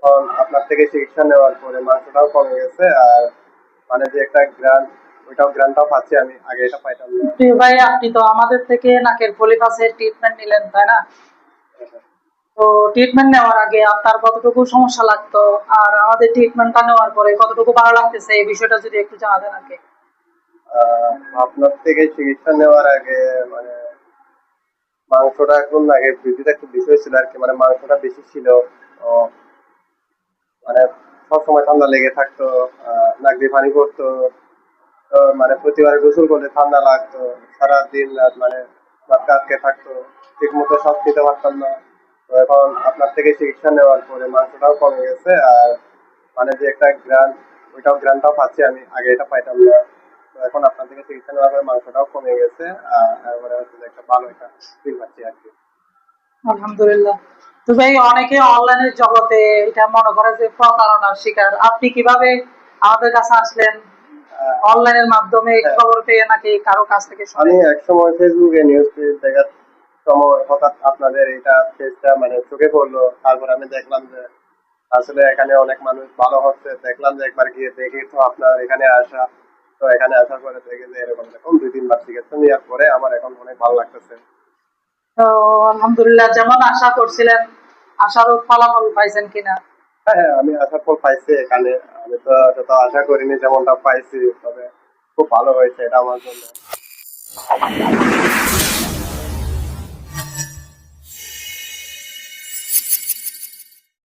এখন আপনার থেকে চিকিৎসা নেওয়ার পরে মাংসটাও কমে গেছে, আর মানে যে একটা গ্রানটাও পাচ্ছি, আমি আগে এটা পাইতাম না। প্রিয় ভাই, আপনি তো আমাদের থেকে নাকের পলিপাসের ট্রিটমেন্ট নিলেন, তাই না? তো ট্রিটমেন্ট নেওয়ার আগে আপনার কতটুকু সমস্যা লাগতো, আর আমাদের ট্রিটমেন্টটা নেওয়ার পরে কতটুকু ভালো লাগতেছে, এই বিষয়টা যদি একটু জানাতেন আর কি। আপনার থেকে চিকিৎসা নেওয়ার আগে মানে মাংসটা এখন আগে বৃদ্ধিটা একটু বেশি হয়েছিল আর কি, মানে মাংসটা বেশি ছিল। ও, মানে সবসময় ঠান্ডা লেগে থাকতো, নাক দিয়ে পানি পড়তো। তো মানে প্রতিবার গোসল করলে ঠান্ডা লাগতো, সারাদিন রাত মানে মাথা আটকে থাকতো, ঠিক মতো সব খেতে পারতাম না। তো এখন আপনার থেকে চিকিৎসা নেওয়ার পরে মাংসটাও কমে গেছে, আর মানে যে একটা গ্রানটাও পাচ্ছি, আমি আগে এটা পাইতাম না। তো এখন আপনার থেকে চিকিৎসা নেওয়ার পরে মাংসটাও কমে গেছে, আর তারপরে হচ্ছে যে একটা ভালো একটা ফিল পাচ্ছি আর কি। আলহামদুলিল্লাহ। তো ভাই, অনেকে অনলাইনের জগতে এটা মনে করে যে প্রতারণার শিকার। আপনি কিভাবে আমাদের কাছে আসলেন? আহ, অনলাইনের মাধ্যমে হ্যাঁ, খবর পেয়ে নাকি কারো কাছ থেকে শুনে? আমি একসময় ফেসবুকে নিউজ পেজ দেখার সময় হঠাৎ আপনাদের এটা পেজটা মানে চোখে পড়লো। তারপর আমি দেখলাম যে আসলে এখানে অনেক মানুষ ভালো হচ্ছে, দেখলাম যে একবার গিয়ে দেখি তো আপনার এখানে আসা। তো এখানে আসার পরে দেখে যে এরকম 2-3 বার চিকিৎসা নেওয়ার পরে আমার এখন অনেক ভালো লাগতেছে। তো আলহামদুলিল্লাহ, যেমন আশা করছিলেন আশারও ফলাফল পাইছেন কিনা? হ্যাঁ, হ্যাঁ, আমি আসার পর পাইছি এখানে। আমি তো যত আশা করিনি যেমনটা পাইছি, তবে খুব ভালো হয়েছে এটা আমার জন্য।